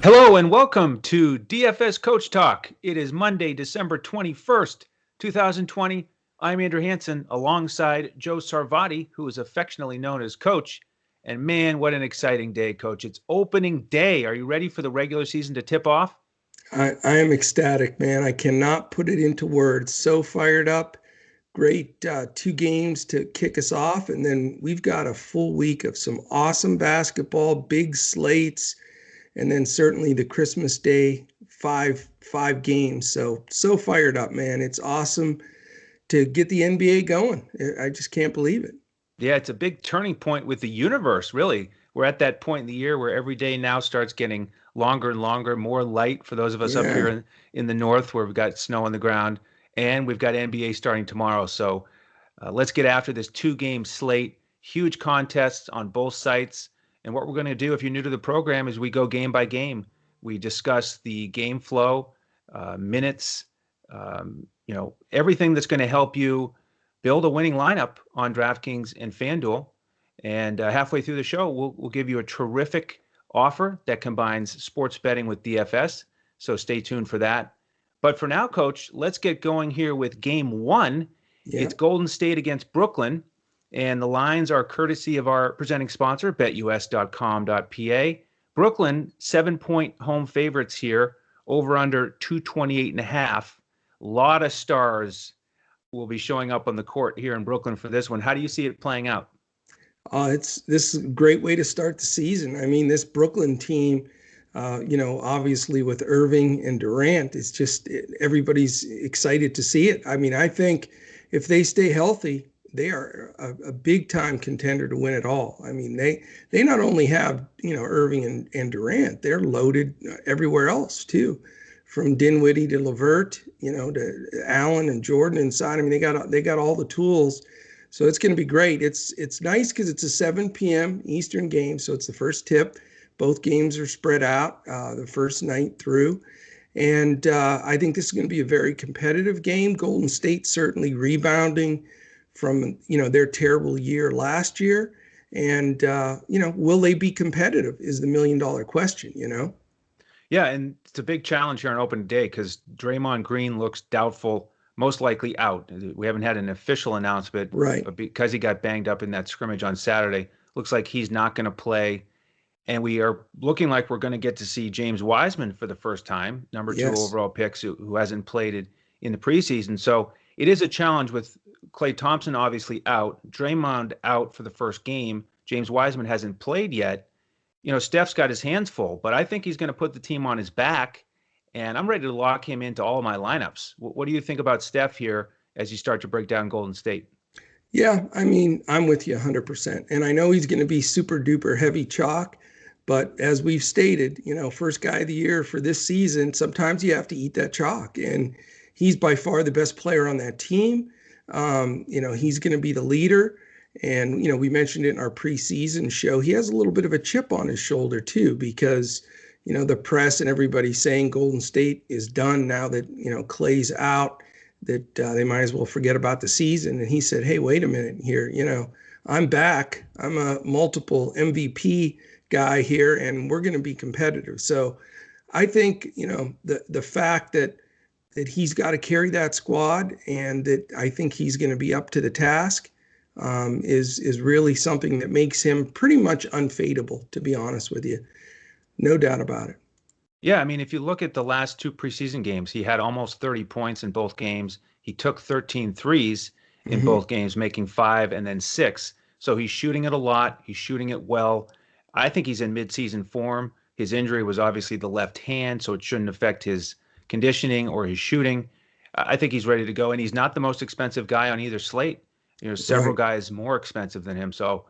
Hello and welcome to DFS Coach Talk. It is Monday, December 21st, 2020. I'm Andrew Hansen alongside Joe Sarvati, who is affectionately known as Coach. And man, what an exciting day, Coach. It's opening day. Are you ready for the regular season to tip off? I am ecstatic, man. I cannot put it into words. So fired up. Great two games to kick us off. And then we've got a full week of some awesome basketball, big slates, and then certainly the Christmas Day five games. So fired up, man. It's awesome to get the NBA going. I just can't believe it. Yeah, it's a big turning point with the universe, really. We're at that point in the year where every day now starts getting longer and longer, more light for those of us up here Yeah. in the north where we've got snow on the ground, and we've got NBA starting tomorrow. So let's get after this two-game slate, huge contests on both sites. And what we're going to do, if you're new to the program, is we go game by game. We discuss the game flow, minutes, everything that's going to help you build a winning lineup on DraftKings and FanDuel. And halfway through the show, we'll give you a terrific offer that combines sports betting with DFS. So stay tuned for that. But for now, Coach, let's get going here with game one. Yeah. It's Golden State against Brooklyn. And the lines are courtesy of our presenting sponsor, betus.com.pa. Brooklyn, 7-point home favorites here, over under 228.5. A lot of stars will be showing up on the court here in Brooklyn for this one. How do you see it playing out? It's this is a great way to start the season. I mean, this Brooklyn team, obviously with Irving and Durant, it's just everybody's excited to see it. I mean, I think if they stay healthy, they are a big time contender to win it all. I mean, they not only have Irving and Durant, they're loaded everywhere else too, from Dinwiddie to LeVert, to Allen and Jordan inside. I mean, they got all the tools. So it's going to be great. It's nice because it's a 7 p.m. Eastern game, so it's the first tip. Both games are spread out the first night through. And I think this is going to be a very competitive game. Golden State certainly rebounding from, their terrible year last year. And, will they be competitive is the $1 million question. Yeah, and it's a big challenge here on open day because Draymond Green looks doubtful, most likely out. We haven't had an official announcement, Right. but because he got banged up in that scrimmage on Saturday, looks like he's not going to play. And we are looking like we're going to get to see James Wiseman for the first time, number two Yes. overall picks, who hasn't played it in the preseason. So it is a challenge with Klay Thompson obviously out, Draymond out for the first game. James Wiseman hasn't played yet. Steph's got his hands full, but I think he's going to put the team on his back, and I'm ready to lock him into all of my lineups. What do you think about Steph here as you start to break down Golden State? Yeah, I mean, I'm with you 100%. And I know he's going to be super duper heavy chalk, but as we've stated, first guy of the year for this season, sometimes you have to eat that chalk. And he's by far the best player on that team. He's going to be the leader. And, we mentioned it in our preseason show. He has a little bit of a chip on his shoulder, too, because, the press and everybody saying Golden State is done now that, Clay's out, that they might as well forget about the season. And he said, hey, wait a minute here. I'm back. I'm a multiple MVP guy here, and we're going to be competitive. So I think, the fact that he's got to carry that squad and that I think he's going to be up to the task is really something that makes him pretty much unfadable, to be honest with you. No doubt about it. Yeah, I mean, if you look at the last two preseason games, he had almost 30 points in both games. He took 13 threes in Mm-hmm. both games, making five and then six. So he's shooting it a lot. He's shooting it well. I think he's in midseason form. His injury was obviously the left hand, so it shouldn't affect his conditioning or his shooting. I think he's ready to go, and he's not the most expensive guy on either slate. Several Right. guys more expensive than him. So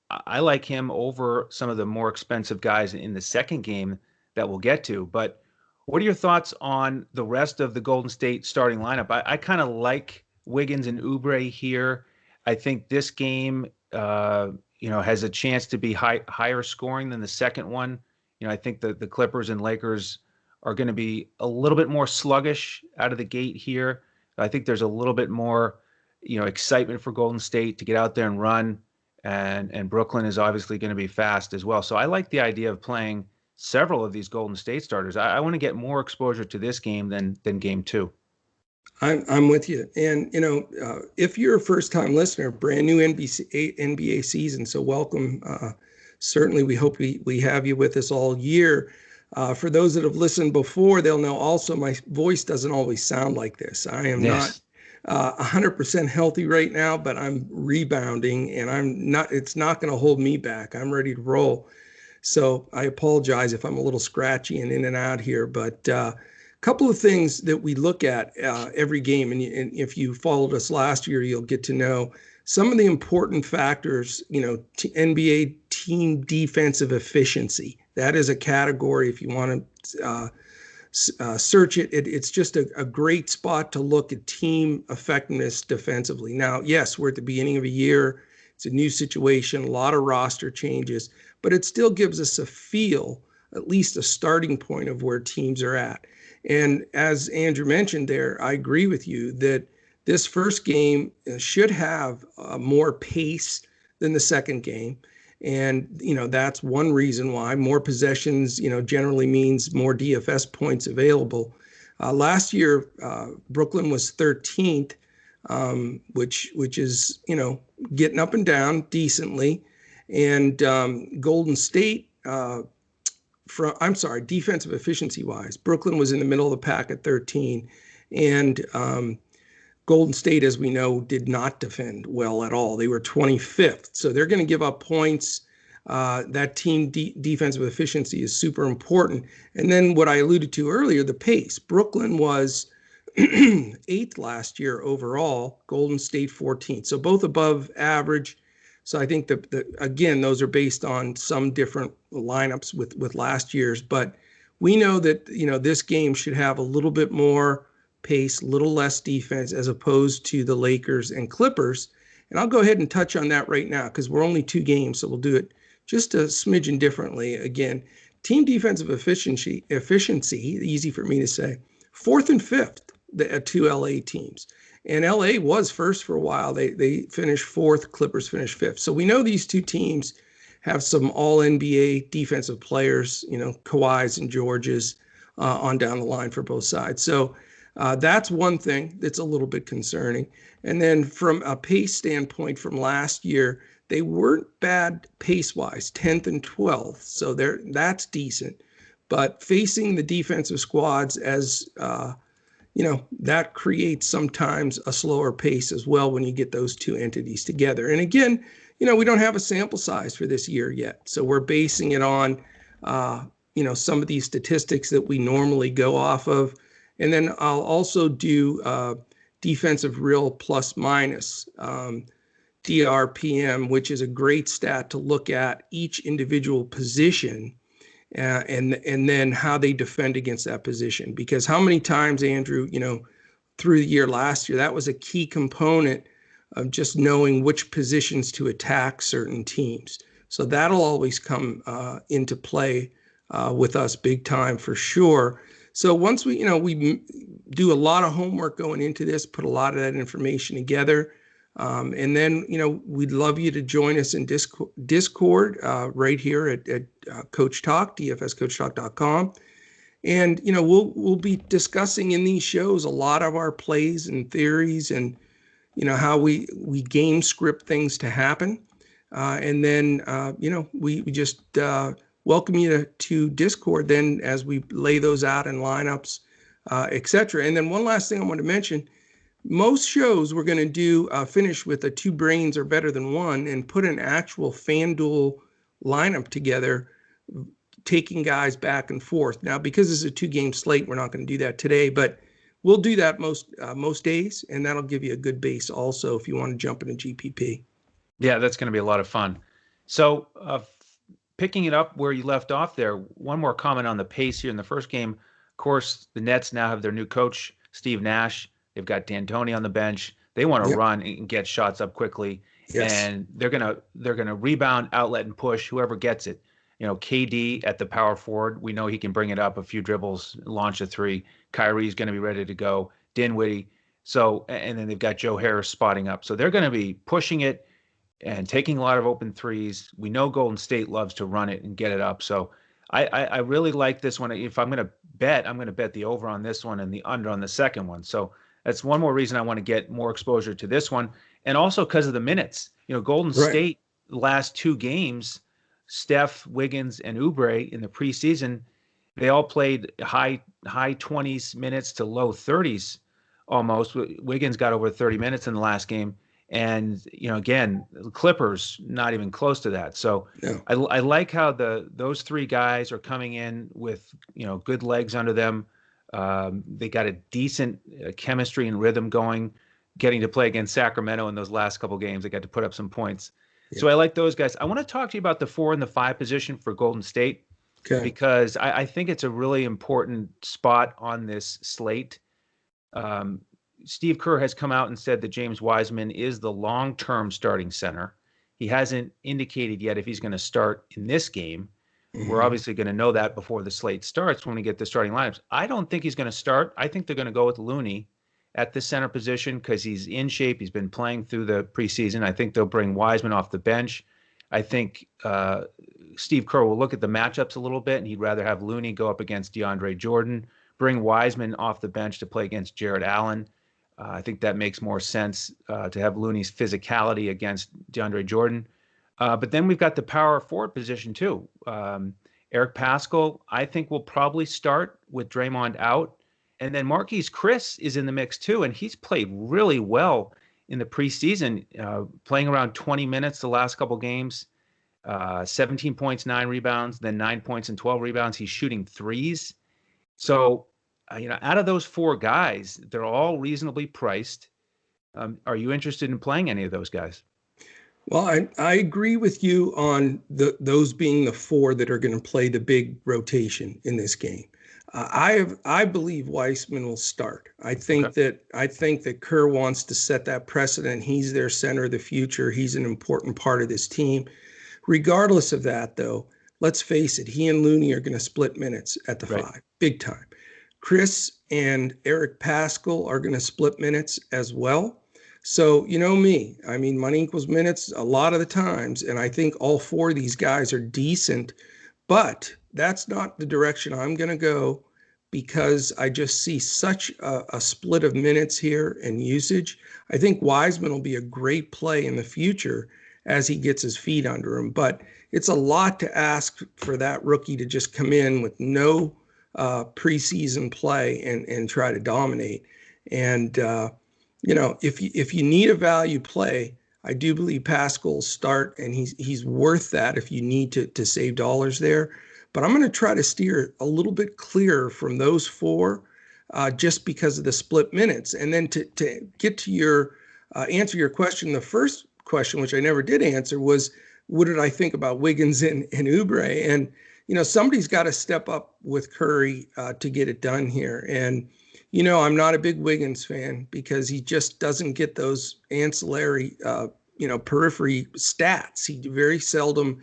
I like him over some of the more expensive guys in the second game that we'll get to. But what are your thoughts on the rest of the Golden State starting lineup? I kind of like Wiggins and Oubre here. I think this game, has a chance to be higher scoring than the second one. I think the Clippers and Lakers are going to be a little bit more sluggish out of the gate here. I think there's a little bit more, excitement for Golden State to get out there and run, and Brooklyn is obviously going to be fast as well. So I like the idea of playing several of these Golden State starters. I want to get more exposure to this game than game two. I'm with you. And, if you're a first time listener, brand new NBA season, so welcome. Certainly, we hope we have you with us all year. For those that have listened before, they'll know also my voice doesn't always sound like this. I am not 100% healthy right now, but I'm rebounding, and it's not going to hold me back. I'm ready to roll. So I apologize if I'm a little scratchy and in and out here, but couple of things that we look at every game, and if you followed us last year, you'll get to know some of the important factors. NBA team defensive efficiency. That is a category. If you want to search it, it's just a great spot to look at team effectiveness defensively. Now, yes, we're at the beginning of a year. It's a new situation, a lot of roster changes, but it still gives us a feel, at least a starting point of where teams are at. And as Andrew mentioned there, I agree with you that this first game should have more pace than the second game. And, that's one reason why more possessions, generally means more DFS points available. Last year, Brooklyn was 13th, which is, getting up and down decently. And Golden State, defensive efficiency wise, Brooklyn was in the middle of the pack at 13, and Golden State, as we know, did not defend well at all. They were 25th, so they're going to give up points. That team defensive efficiency is super important. And then what I alluded to earlier, the pace. Brooklyn was 8th last year overall, Golden State 14th, so both above average. So I think that again, those are based on some different lineups with last year's, but we know that, this game should have a little bit more pace, a little less defense as opposed to the Lakers and Clippers. And I'll go ahead and touch on that right now because we're only 2 games, so we'll do it just a smidgen differently. Again, team defensive efficiency, easy for me to say, 4th and 5th, the 2 LA teams. And LA was first for a while. They finished 4th, Clippers finished 5th. So we know these 2 teams have some all NBA defensive players, Kawhis and Georges on down the line for both sides. So that's one thing that's a little bit concerning. And then from a pace standpoint from last year, they weren't bad pace-wise, 10th and 12th. So that's decent. But facing the defensive squads as that creates sometimes a slower pace as well when you get those 2 entities together. And again, we don't have a sample size for this year yet. So we're basing it on, some of these statistics that we normally go off of. And then I'll also do defensive real plus minus, DRPM, which is a great stat to look at each individual position. And then how they defend against that position. Because how many times, Andrew, through the year last year, that was a key component of just knowing which positions to attack certain teams. So that'll always come into play with us big time for sure. So once we do a lot of homework going into this, put a lot of that information together. And then, we'd love you to join us in Discord right here at Coach Talk, dfscoachtalk.com. And, we'll be discussing in these shows a lot of our plays and theories and, how we game script things to happen. And then, we just welcome you to Discord then as we lay those out in lineups, et cetera. And then one last thing I want to mention. Most shows we're going to do finish with a 2 brains are better than 1 and put an actual FanDuel lineup together, taking guys back and forth. Now, because it's a 2-game slate, we're not going to do that today, but we'll do that most days, and that'll give you a good base also if you want to jump into GPP. Yeah, that's going to be a lot of fun. So picking it up where you left off there, one more comment on the pace here in the first game. Of course, the Nets now have their new coach, Steve Nash. They've got D'Antoni on the bench. They want to run and get shots up quickly. Yes. And they're gonna rebound, outlet, and push whoever gets it. KD at the power forward. We know he can bring it up a few dribbles, launch a 3. Kyrie's going to be ready to go. Dinwiddie. So, and then they've got Joe Harris spotting up. So they're going to be pushing it and taking a lot of open threes. We know Golden State loves to run it and get it up. So I really like this one. If I'm going to bet, I'm going to bet the over on this one and the under on the second one. So that's one more reason I want to get more exposure to this one. And also because of the minutes. Golden Right. State last two games, Steph, Wiggins, and Oubre in the preseason, they all played high 20s minutes to low 30s almost. Wiggins got over 30 minutes in the last game. And again, the Clippers not even close to that. So No. I like how those three guys are coming in with good legs under them. They got a decent chemistry and rhythm going. Getting to play against Sacramento in those last couple games, they got to put up some points. Yeah. So I like those guys. I want to talk to you about the 4 and the 5 position for Golden State Okay. because I think it's a really important spot on this slate. Um, Steve Kerr has come out and said that James Wiseman is the long-term starting center. He hasn't indicated yet if he's going to start in this game. We're Mhm. obviously going to know that before the slate starts when we get the starting lineups. I don't think he's going to start. I think they're going to go with Looney at the center position because he's in shape. He's been playing through the preseason. I think they'll bring Wiseman off the bench. I think Steve Kerr will look at the matchups a little bit, and he'd rather have Looney go up against DeAndre Jordan, bring Wiseman off the bench to play against Jared Allen. I think that makes more sense to have Looney's physicality against DeAndre Jordan. But then we've got the power forward position too. Eric Pascal, I think, will probably start with Draymond out. And then Marquise Chris is in the mix too, and he's played really well in the preseason, playing around 20 minutes the last couple games, 17 points, 9 rebounds, then 9 points and 12 rebounds. He's shooting threes. So, out of those 4 guys, they're all reasonably priced. Are you interested in playing any of those guys? Well, I agree with you on those being the 4 that are going to play the big rotation in this game. I believe Weissman will start. I think Okay. that Kerr wants to set that precedent. He's their center of the future. He's an important part of this team. Regardless of that, though, let's face it, he and Looney are going to split minutes at the Right. 5, big time. Chris and Eric Pascal are going to split minutes as well. So, you know me, I mean, money equals minutes a lot of the times. And I think all 4 of these guys are decent, but that's not the direction I'm going to go because I just see such a split of minutes here and usage. I think Wiseman will be a great play in the future as he gets his feet under him. But it's a lot to ask for that rookie to just come in with no preseason play and try to dominate. And, if you need a value play, I do believe Pascal will start, and he's worth that if you need to save dollars there. But I'm going to try to steer a little bit clearer from those 4 just because of the split minutes. And then to get to your answer your question, the first question, which I never did answer, was what did I think about Wiggins and Oubre? And, somebody's got to step up with Curry to get it done here. And, I'm not a big Wiggins fan because he just doesn't get those ancillary, periphery stats. He very seldom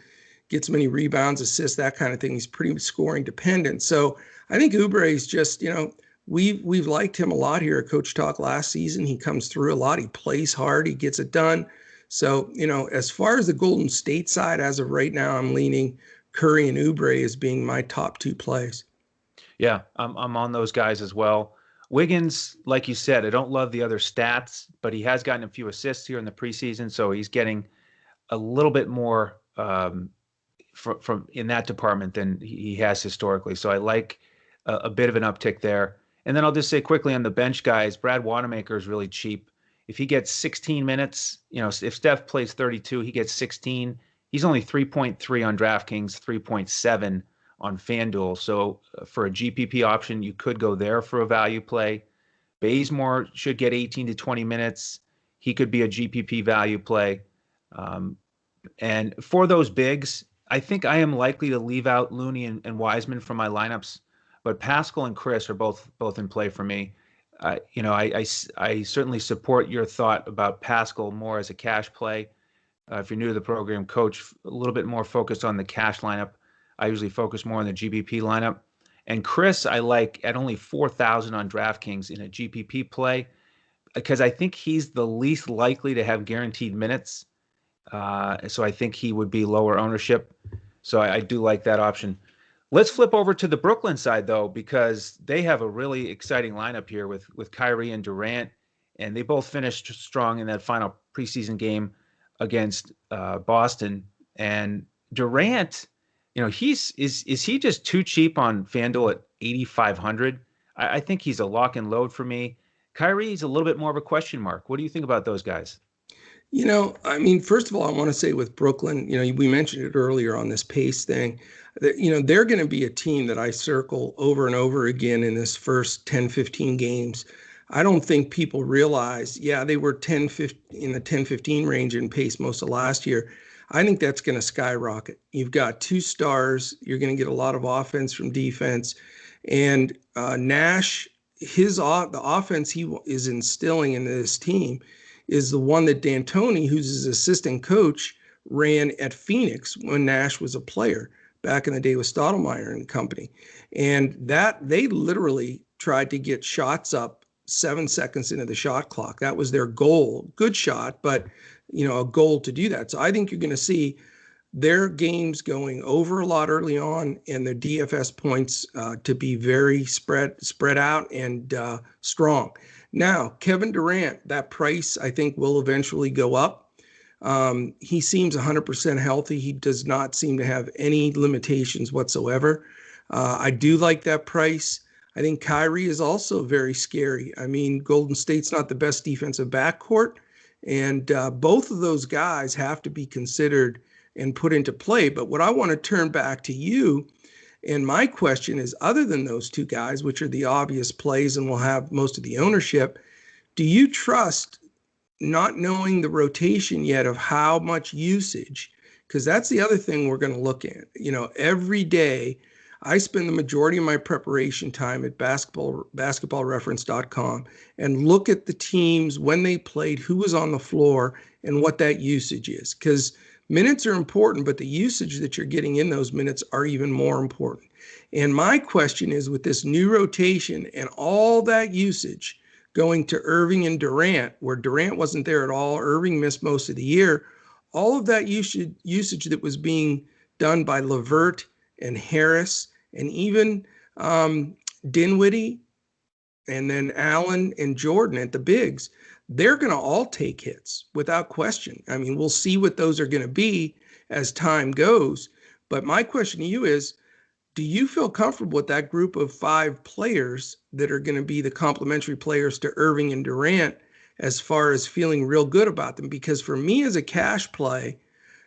gets many rebounds, assists, that kind of thing. He's pretty scoring dependent. So I think Oubre is just, we've liked him a lot here at Coach Talk last season. He comes through a lot. He plays hard. He gets it done. So, as far as the Golden State side, as of right now, I'm leaning Curry and Oubre as being my top 2 plays. Yeah, I'm on those guys as well. Wiggins, like you said, I don't love the other stats, but he has gotten a few assists here in the preseason, so he's getting a little bit more from in that department than he has historically. So I like a bit of an uptick there. And then I'll just say quickly on the bench guys, Brad Watermaker is really cheap. If he gets 16 minutes, if Steph plays 32, he gets 16. He's only 3.3 on DraftKings, 3.7 on FanDuel. So for a GPP option, you could go there for a value play. Bazemore should get 18 to 20 minutes. He could be a GPP value play. And for those bigs, I think I am likely to leave out Looney and Wiseman from my lineups, but Pascal and Chris are both in play for me. I certainly support your thought about Pascal more as a cash play. If you're new to the program, Coach, a little bit more focused on the cash lineup. I usually focus more on the GPP lineup. And Chris, I like at only 4,000 on DraftKings in a GPP play because I think he's the least likely to have guaranteed minutes. So I think he would be lower ownership. So I do like that option. Let's flip over to the Brooklyn side though, because they have a really exciting lineup here with Kyrie and Durant, and they both finished strong in that final preseason game against Boston. And Durant, is he just too cheap on FanDuel at 8,500? I think he's a lock and load for me. Kyrie's a little bit more of a question mark. What do you think about those guys? I mean, first of all, I want to say with Brooklyn, we mentioned it earlier on this pace thing, that, they're going to be a team that I circle over and over again in this first 10, 15 games. I don't think people realize, yeah, they were 10, 15, in the 10, 15 range in pace most of last year. I think that's going to skyrocket. You've got two stars. You're going to get a lot of offense from defense. And Nash, the offense he is instilling into this team is the one that D'Antoni, who's his assistant coach, ran at Phoenix when Nash was a player back in the day with Stoudemire and company. And that they literally tried to get shots up 7 seconds into the shot clock. That was their goal. Good shot, but a goal to do that. So I think you're going to see their games going over a lot early on, and their DFS points to be very spread out and strong. Now, Kevin Durant, that price I think will eventually go up. He seems 100% healthy. He does not seem to have any limitations whatsoever. I do like that price. I think Kyrie is also very scary. I mean, Golden State's not the best defensive backcourt, and both of those guys have to be considered and put into play. But what I want to turn back to you, and my question is, other than those two guys, which are the obvious plays and will have most of the ownership, do you trust, not knowing the rotation yet of how much usage? Because that's the other thing we're going to look at. Every day I spend the majority of my preparation time at basketballreference.com and look at the teams when they played, who was on the floor, and what that usage is. Because minutes are important, but the usage that you're getting in those minutes are even more important. And my question is, with this new rotation and all that usage going to Irving and Durant, where Durant wasn't there at all, Irving missed most of the year, all of that usage that was being done by LeVert and Harris and even Dinwiddie and then Allen and Jordan at the bigs, they're going to all take hits without question. I mean, we'll see what those are going to be as time goes. But my question to you is, do you feel comfortable with that group of 5 players that are going to be the complementary players to Irving and Durant, as far as feeling real good about them? Because for me as a cash play,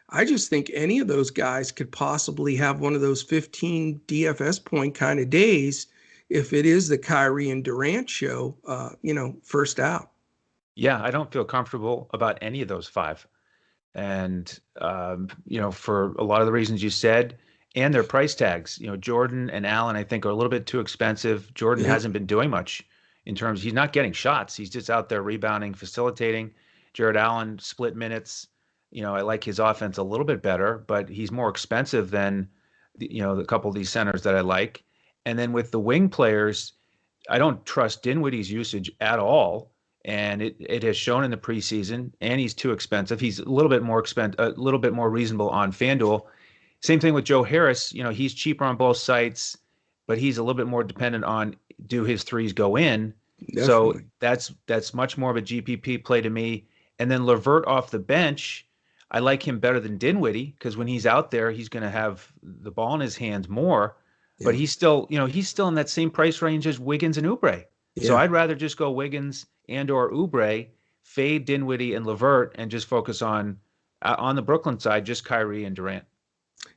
I just think any of those guys could possibly have one of those 15 DFS point kind of days if it is the Kyrie and Durant show, first out. Yeah, I don't feel comfortable about any of those 5. And, for a lot of the reasons you said and their price tags, Jordan and Allen, I think, are a little bit too expensive. Jordan hasn't been doing much in terms, he's not getting shots. He's just out there rebounding, facilitating. Jared Allen, split minutes. I like his offense a little bit better, but he's more expensive than, the couple of these centers that I like. And then with the wing players, I don't trust Dinwiddie's usage at all. And it has shown in the preseason, and he's too expensive. He's a little bit more a little bit more reasonable on FanDuel. Same thing with Joe Harris. He's cheaper on both sites, but he's a little bit more dependent on, do his threes go in? Definitely. So that's much more of a GPP play to me. And then LeVert off the bench, I like him better than Dinwiddie, because when he's out there, he's going to have the ball in his hands more. Yeah. But he's still in that same price range as Wiggins and Oubre. Yeah. So I'd rather just go Wiggins and or Oubre, fade Dinwiddie and LeVert, and just focus on the Brooklyn side, just Kyrie and Durant.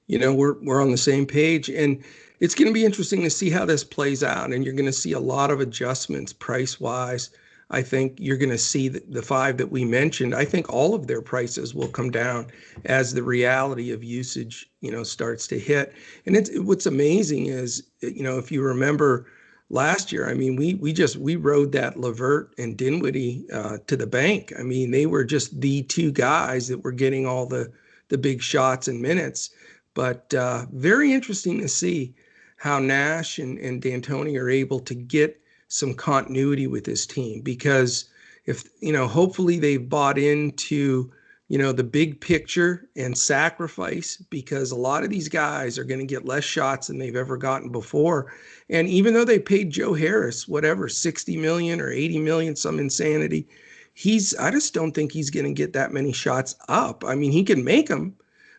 We're on the same page, and it's going to be interesting to see how this plays out. And you're going to see a lot of adjustments price wise. I think you're going to see the 5 that we mentioned. I think all of their prices will come down as the reality of usage, starts to hit. And what's amazing is, if you remember last year, I mean, we rode that LeVert and Dinwiddie to the bank. I mean, they were just the 2 guys that were getting all the big shots and minutes. But very interesting to see how Nash and D'Antoni are able to get some continuity with this team, because if hopefully they've bought into the big picture and sacrifice, because a lot of these guys are going to get less shots than they've ever gotten before. And even though they paid Joe Harris, whatever, 60 million or 80 million, some insanity, I just don't think he's going to get that many shots up. I mean, he can make them,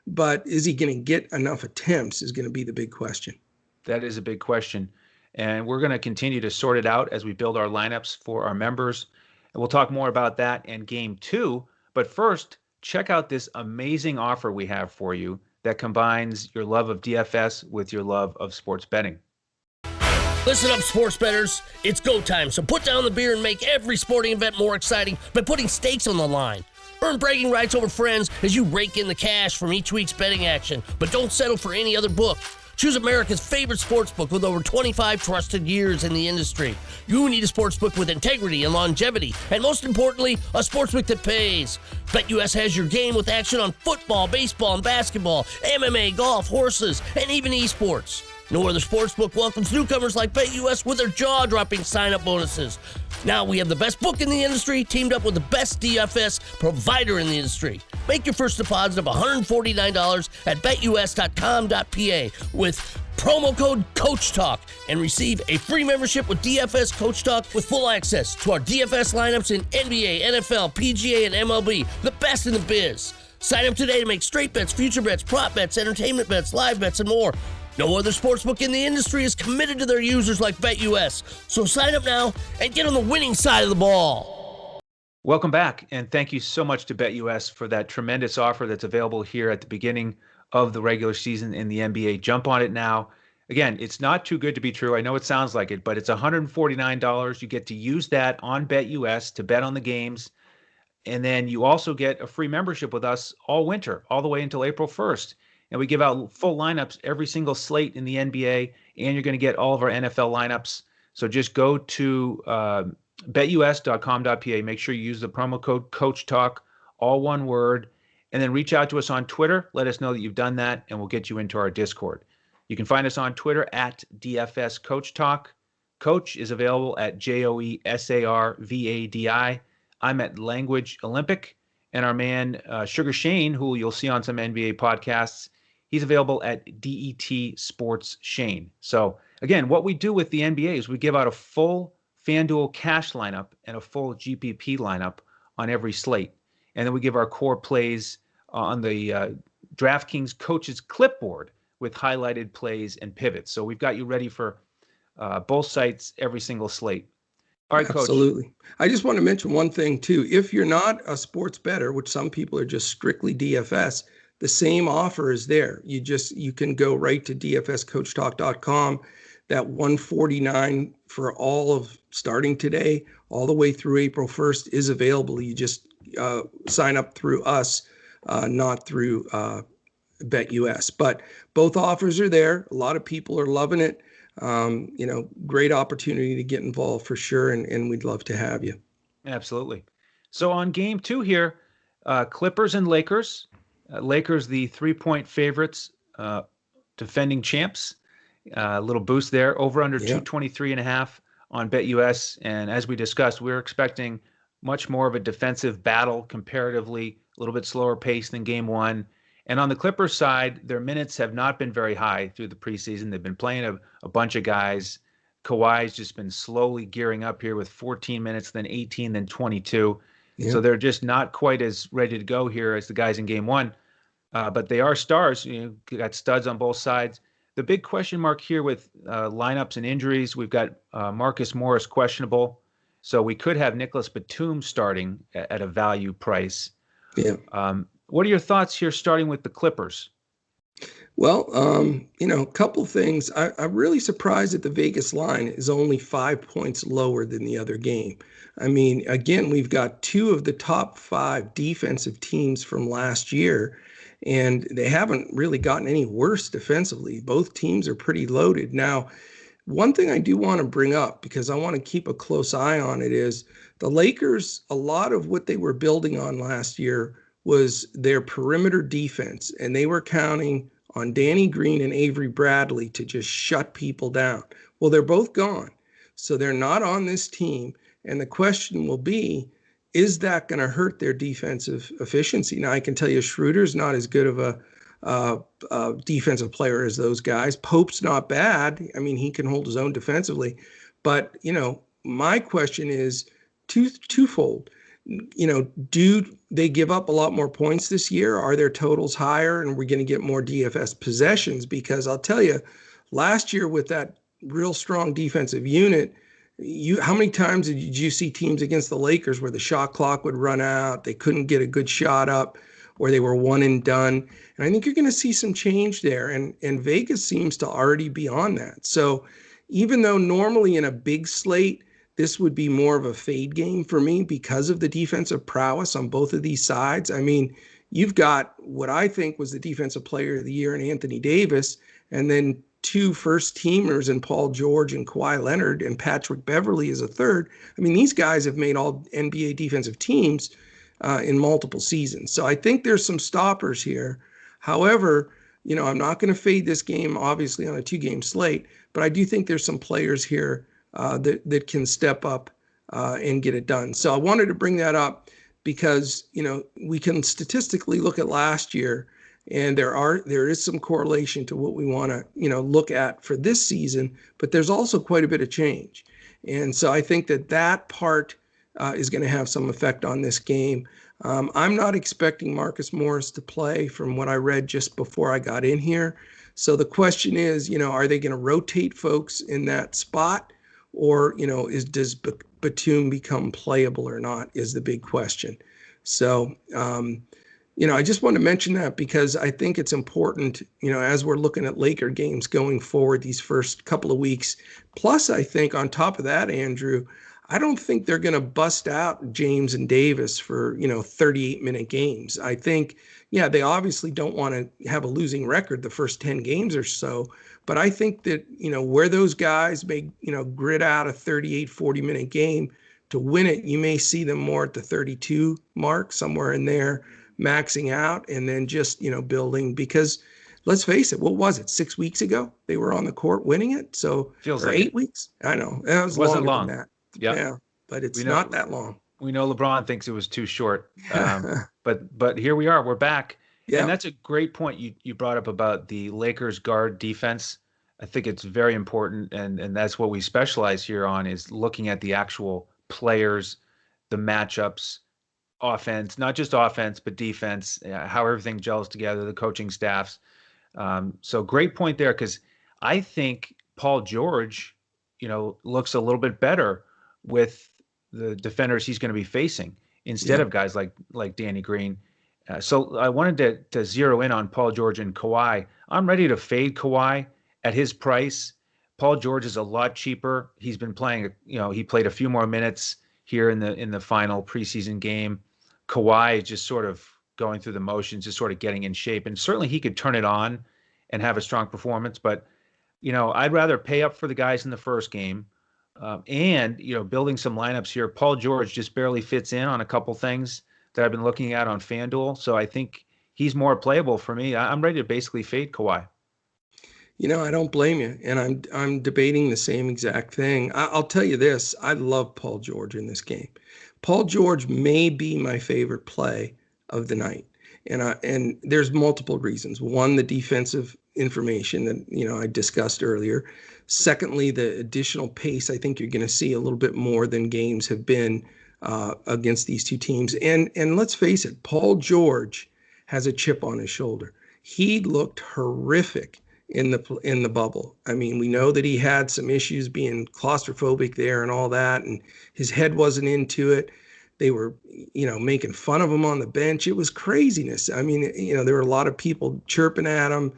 but is he going to get enough attempts is going to be the big question. That is a big question. And we're going to continue to sort it out as we build our lineups for our members. And we'll talk more about that in game 2. But first, check out this amazing offer we have for you that combines your love of DFS with your love of sports betting. Listen up, sports bettors. It's go time, so put down the beer and make every sporting event more exciting by putting stakes on the line. Earn bragging rights over friends as you rake in the cash from each week's betting action, but don't settle for any other book. Choose America's favorite sportsbook with over 25 trusted years in the industry. You need a sportsbook with integrity and longevity, and most importantly, a sportsbook that pays. BetUS has your game with action on football, baseball, and basketball, MMA, golf, horses, and even esports. No other sportsbook welcomes newcomers like BetUS with their jaw-dropping sign-up bonuses. Now we have the best book in the industry teamed up with the best DFS provider in the industry. Make your first deposit of $149 at betus.com.pa with promo code CoachTalk and receive a free membership with DFS Coach Talk with full access to our DFS lineups in NBA, NFL, PGA, and MLB, the best in the biz. Sign up today to make straight bets, future bets, prop bets, entertainment bets, live bets, and more. No other sportsbook in the industry is committed to their users like BetUS. So sign up now and get on the winning side of the ball. Welcome back, and thank you so much to BetUS for that tremendous offer that's available here at the beginning of the regular season in the NBA. Jump on it now. Again, it's not too good to be true. I know it sounds like it, but it's $149. You get to use that on BetUS to bet on the games. And then you also get a free membership with us all winter, all the way until April 1st. And we give out full lineups every single slate in the NBA, and you're going to get all of our NFL lineups. So just go to betus.com.pa. Make sure you use the promo code CoachTalk, all one word, and then reach out to us on Twitter. Let us know that you've done that, and we'll get you into our Discord. You can find us on Twitter at DFS Coach Talk. Coach is available at JOESARVADI. I'm at Language Olympic. And our man, Sugar Shane, who you'll see on some NBA podcasts, he's available at DET Sports Shane. So again, what we do with the NBA is we give out a full FanDuel cash lineup and a full GPP lineup on every slate. And then we give our core plays on the DraftKings coaches clipboard with highlighted plays and pivots. So we've got you ready for both sites, every single slate. All right, Coach. Absolutely. I just want to mention one thing too. If you're not a sports bettor, which some people are just strictly DFS, the same offer is there. You can go right to dfscoachtalk.com. That $149 for all of starting today, all the way through April 1st is available. You just sign up through us, not through BetUS. But both offers are there. A lot of people are loving it. Great opportunity to get involved for sure, and we'd love to have you. Absolutely. So on game 2 here, Clippers and Lakers. Lakers, the 3-point favorites, defending champs. A little boost there, over under 223.5 on BetUS. And as we discussed, we're expecting much more of a defensive battle, comparatively a little bit slower pace than game 1. And on the Clippers side, their minutes have not been very high through the preseason. They've been playing a bunch of guys. Kawhi's just been slowly gearing up here with 14 minutes, then 18, then 22. Yeah. So they're just not quite as ready to go here as the guys in game 1. But they are stars. Got studs on both sides. The big question mark here with lineups and injuries, we've got Marcus Morris questionable. So we could have Nicholas Batum starting at a value price. Yeah. What are your thoughts here, starting with the Clippers? Well, a couple things. I'm really surprised that the Vegas line is only 5 points lower than the other game. I mean, again, we've got 2 of the top 5 defensive teams from last year, and they haven't really gotten any worse defensively. Both teams are pretty loaded. Now, one thing I do want to bring up, because I want to keep a close eye on it, is the Lakers, a lot of what they were building on last year was their perimeter defense, and they were counting on Danny Green and Avery Bradley to just shut people down. Well, they're both gone, so they're not on this team. And the question will be, is that going to hurt their defensive efficiency? Now, I can tell you Schroeder's not as good of a defensive player as those guys. Pope's not bad. I mean, he can hold his own defensively. But, my question is twofold. Do they give up a lot more points this year? Are their totals higher and we're going to get more DFS possessions? Because I'll tell you, last year with that real strong defensive unit, how many times did you see teams against the Lakers where the shot clock would run out, they couldn't get a good shot up, or they were one and done? And I think you're going to see some change there. And Vegas seems to already be on that. So even though normally in a big slate, this would be more of a fade game for me because of the defensive prowess on both of these sides. I mean, you've got what I think was the defensive player of the year in Anthony Davis, and then two first teamers in Paul George and Kawhi Leonard, and Patrick Beverley is a third. I mean, these guys have made all NBA defensive teams in multiple seasons. So I think there's some stoppers here. However, I'm not going to fade this game, obviously, on a 2-game slate, but I do think there's some players here that can step up and get it done. So I wanted to bring that up because, we can statistically look at last year, and there is some correlation to what we want to, look at for this season, but there's also quite a bit of change. And so I think that part is going to have some effect on this game. I'm not expecting Marcus Morris to play from what I read just before I got in here. So the question is, are they going to rotate folks in that spot? Or, does Batum become playable or not is the big question. So, I just want to mention that because I think it's important, as we're looking at Laker games going forward these first couple of weeks. Plus, I think on top of that, Andrew, I don't think they're going to bust out James and Davis for, 38-minute games. I think, they obviously don't want to have a losing record the first 10 games or so. But I think that, where those guys may, grit out a 38, 40-minute game to win it, you may see them more at the 32 mark, somewhere in there, maxing out, and then just, building. Because let's face it, what was it, 6 weeks ago? They were on the court winning it. So feels like 8 weeks? I know. It wasn't long. Than that. Yep. Yeah, but it's not that long. We know LeBron thinks it was too short. But here we are. We're back. Yeah. And that's a great point you brought up about the Lakers guard defense. I think it's very important, and that's what we specialize here on, is looking at the actual players, the matchups, offense, not just offense, but defense, how everything gels together, the coaching staffs. So great point there, because I think Paul George, looks a little bit better with the defenders he's going to be facing instead of guys like Danny Green. So I wanted to zero in on Paul George and Kawhi. I'm ready to fade Kawhi at his price. Paul George is a lot cheaper. He's been playing, he played a few more minutes here in the final preseason game. Kawhi is just sort of going through the motions, just sort of getting in shape. And certainly he could turn it on and have a strong performance. But, I'd rather pay up for the guys in the first game. And building some lineups here. Paul George just barely fits in on a couple things that I've been looking at on FanDuel. So I think he's more playable for me. I'm ready to basically fade Kawhi. I don't blame you. And I'm debating the same exact thing. I'll tell you this. I love Paul George in this game. Paul George may be my favorite play of the night. And there's multiple reasons. One, the defensive information that, I discussed earlier. Secondly, the additional pace. I think you're going to see a little bit more than games have been against these two teams. And let's face it, Paul George has a chip on his shoulder. He looked horrific in the bubble. I mean, we know that he had some issues being claustrophobic there and all that, and his head wasn't into it. They were, making fun of him on the bench. It was craziness. I mean, there were a lot of people chirping at him,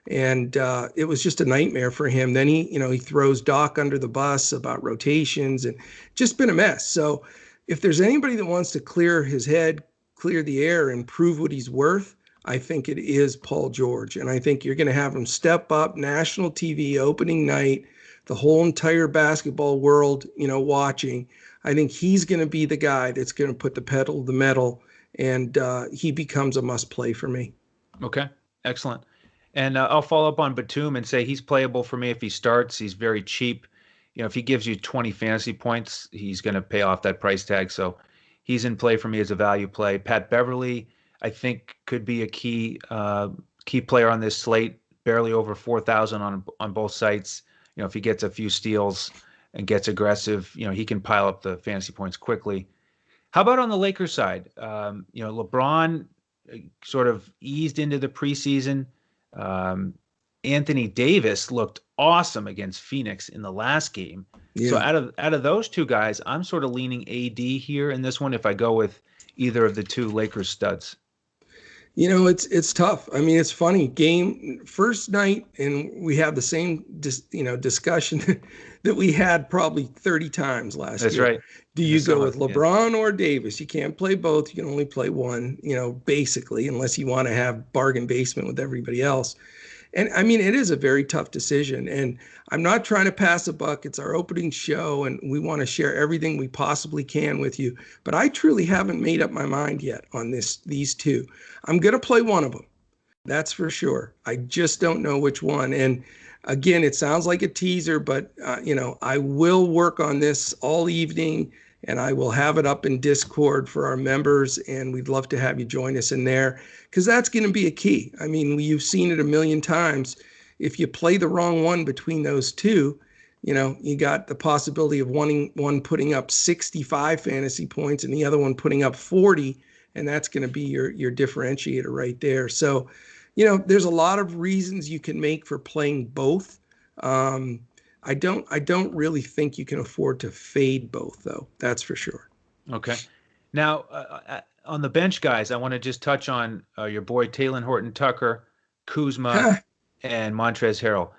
and it was just a nightmare for him. Then he throws Doc under the bus about rotations, and just been a mess. So if there's anybody that wants to clear his head, clear the air, and prove what he's worth, I think it is Paul George. And I think you're going to have him step up, national TV, opening night, the whole entire basketball world, watching. I think he's going to be the guy that's going to put the pedal to the metal, and he becomes a must play for me. Okay, excellent. And I'll follow up on Batum and say he's playable for me if he starts. He's very cheap. If he gives you 20 fantasy points, he's going to pay off that price tag. So He's in play for me as a value play. Pat Beverly, I think, could be a key player on this slate. Barely over 4,000 on both sites. If he gets a few steals and gets aggressive, he can pile up the fantasy points quickly. How about on the Lakers side? LeBron sort of eased into the preseason. Anthony Davis looked awesome against Phoenix in the last game. Yeah. So out of those two guys, I'm sort of leaning AD here in this one if I go with either of the two Lakers studs. It's tough. I mean, it's funny. Game first night, and we have the same discussion that we had probably 30 times last year. That's right. Do you go with LeBron or Davis? You can't play both. You can only play one, basically, unless you want to have bargain basement with everybody else. And I mean, it is a very tough decision. And I'm not trying to pass a buck. It's our opening show, and we want to share everything we possibly can with you. But I truly haven't made up my mind yet on these two. I'm going to play one of them. That's for sure. I just don't know which one. And again, it sounds like a teaser, but I will work on this all evening, and I will have it up in Discord for our members, and we'd love to have you join us in there, because that's going to be a key. I mean, you've seen it a million times. If you play the wrong one between those two, you got the possibility of one putting up 65 fantasy points and the other one putting up 40, and that's going to be your differentiator right there. So, there's a lot of reasons you can make for playing both. I don't really think you can afford to fade both, though. That's for sure. Okay. Now, on the bench, guys, I want to just touch on your boy Talen Horton Tucker, Kuzma, and Montrezl Harrell.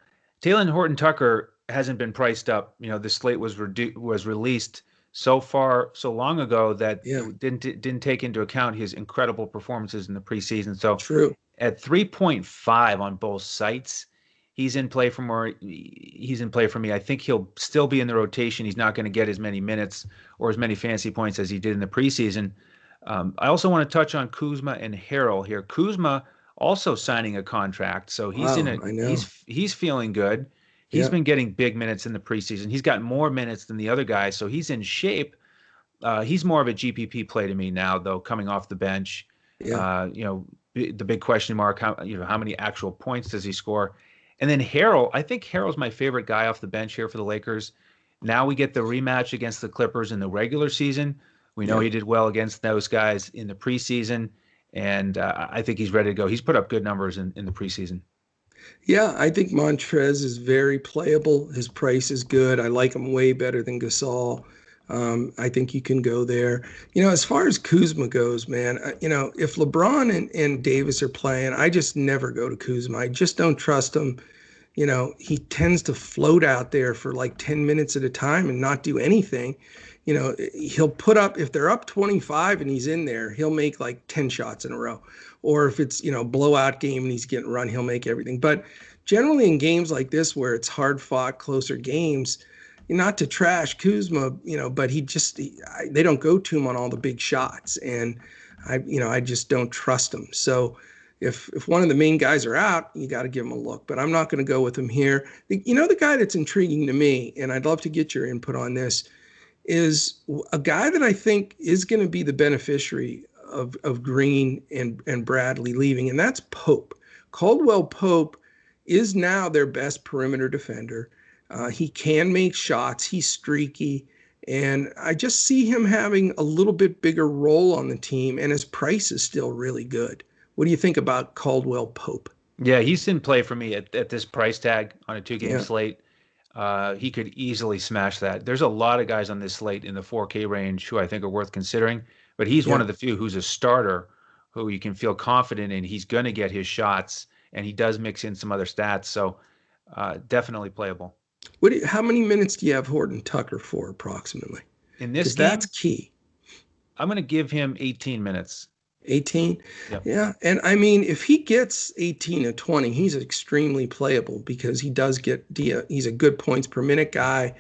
Talen Horton Tucker hasn't been priced up. The slate was released so long ago that it didn't take into account his incredible performances in the preseason. So true. At 3.5 on both sites, he's in play for me. I think he'll still be in the rotation. He's not going to get as many minutes or as many fantasy points as he did in the preseason. I also want to touch on Kuzma and Harrell here. Kuzma also signing a contract, so he's feeling good. He's been getting big minutes in the preseason. He's got more minutes than the other guys, so he's in shape. He's more of a GPP play to me now, though, coming off the bench. The big question mark, how many actual points does he score? And then Harrell, I think Harrell's my favorite guy off the bench here for the Lakers. Now we get the rematch against the Clippers in the regular season. We know he did well against those guys in the preseason, and I think he's ready to go. He's put up good numbers in the preseason. Yeah, I think Montrez is very playable. His price is good. I like him way better than Gasol. I think you can go there. As far as Kuzma goes, man, if LeBron and Davis are playing, I just never go to Kuzma. I just don't trust him. He tends to float out there for like 10 minutes at a time and not do anything. He'll put up, if they're up 25 and he's in there, he'll make like 10 shots in a row. Or if it's, blowout game and he's getting run, he'll make everything. But generally in games like this where it's hard fought, closer games, not to trash Kuzma, but they don't go to him on all the big shots. And I just don't trust him. So if one of the main guys are out, you got to give him a look, but I'm not going to go with him here. The guy that's intriguing to me, and I'd love to get your input on this, is a guy that I think is going to be the beneficiary of Green and Bradley leaving, and that's Pope. Caldwell Pope is now their best perimeter defender. He can make shots. He's streaky. And I just see him having a little bit bigger role on the team, and his price is still really good. What do you think about Caldwell Pope? Yeah, he's in play for me at this price tag on a 2-game slate. He could easily smash that. There's a lot of guys on this slate in the 4K range who I think are worth considering, but he's one of the few who's a starter who you can feel confident in. He's going to get his shots, and he does mix in some other stats, so definitely playable. How many minutes do you have Horton Tucker for approximately? In this game, that's key. I'm going to give him 18 minutes. 18? Yep. Yeah. And I mean, if he gets 18 or 20, he's extremely playable because he does he's a good points per minute guy.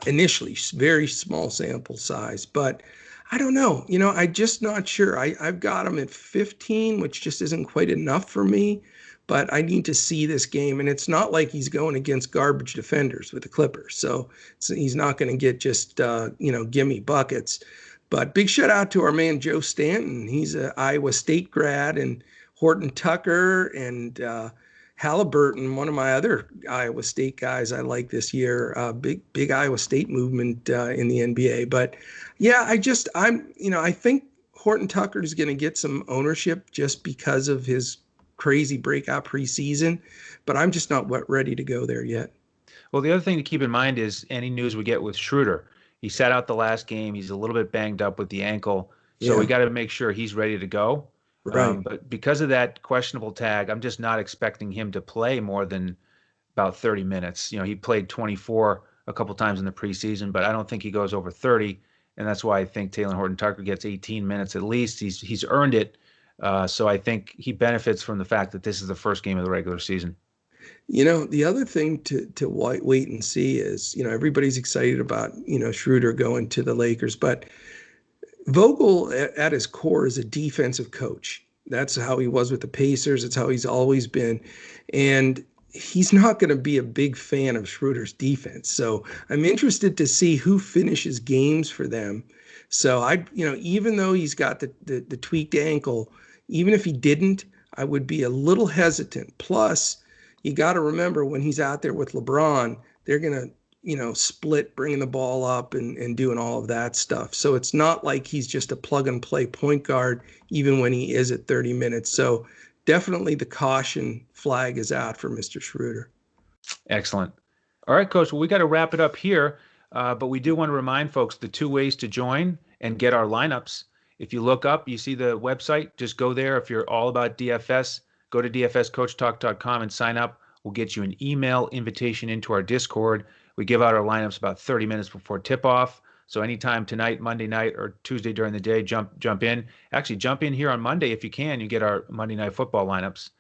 Initially, very small sample size, but I don't know. I'm just not sure. I've got him at 15, which just isn't quite enough for me. But I need to see this game, and it's not like he's going against garbage defenders with the Clippers. So he's not going to get just, gimme buckets. But big shout out to our man Joe Stanton. He's an Iowa State grad, and Horton Tucker and Halliburton, one of my other Iowa State guys I like this year. Big Iowa State movement in the NBA. But yeah, I think Horton Tucker is going to get some ownership just because of his crazy breakout preseason, but I'm just not ready to go there yet. Well, the other thing to keep in mind is any news we get with Schroeder. He sat out the last game. He's a little bit banged up with the ankle, so we got to make sure he's ready to go. Right. But because of that questionable tag, I'm just not expecting him to play more than about 30 minutes. He played 24 a couple times in the preseason, but I don't think he goes over 30, and that's why I think Taylor Horton Tucker gets 18 minutes at least. He's earned it, so I think he benefits from the fact that this is the first game of the regular season. The other thing to wait and see is, everybody's excited about, Schroeder going to the Lakers, but Vogel at his core is a defensive coach. That's how he was with the Pacers. It's how he's always been. And he's not going to be a big fan of Schroeder's defense. So I'm interested to see who finishes games for them. So even though he's got the tweaked ankle, even if he didn't, I would be a little hesitant. Plus, you got to remember when he's out there with LeBron, they're going to, split, bringing the ball up and doing all of that stuff. So it's not like he's just a plug and play point guard, even when he is at 30 minutes. So definitely the caution flag is out for Mr. Schroeder. Excellent. All right, Coach, well, we got to wrap it up here, but we do want to remind folks the 2 ways to join and get our lineups. If you look up, you see the website, just go there. If you're all about DFS, go to dfscoachtalk.com and sign up. We'll get you an email invitation into our Discord. We give out our lineups about 30 minutes before tip-off. So anytime tonight, Monday night, or Tuesday during the day, jump in. Actually, jump in here on Monday if you can. You get our Monday Night Football lineups.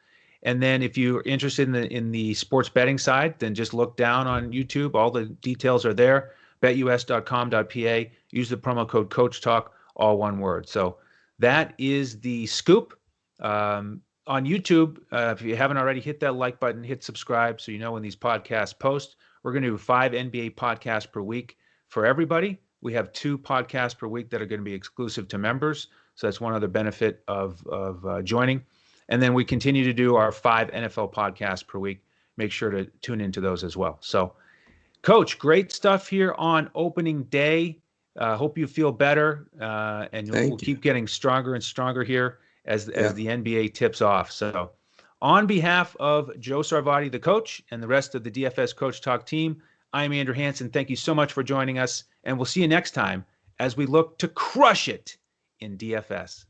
And then if you're interested in the sports betting side, then just look down on YouTube. All the details are there. BetUS.com.pa. Use the promo code CoachTalk, all one word. So that is the scoop. On YouTube, if you haven't already, hit that like button, hit subscribe so you know when these podcasts post. We're going to do 5 NBA podcasts per week for everybody. We have 2 podcasts per week that are going to be exclusive to members. So that's one other benefit of joining. And then we continue to do our 5 NFL podcasts per week. Make sure to tune into those as well. So, Coach, great stuff here on opening day. Hope you feel better. And we'll keep getting stronger and stronger here as the NBA tips off. So on behalf of Joe Sarvati, the coach, and the rest of the DFS Coach Talk team, I'm Andrew Hansen. Thank you so much for joining us, and we'll see you next time as we look to crush it in DFS.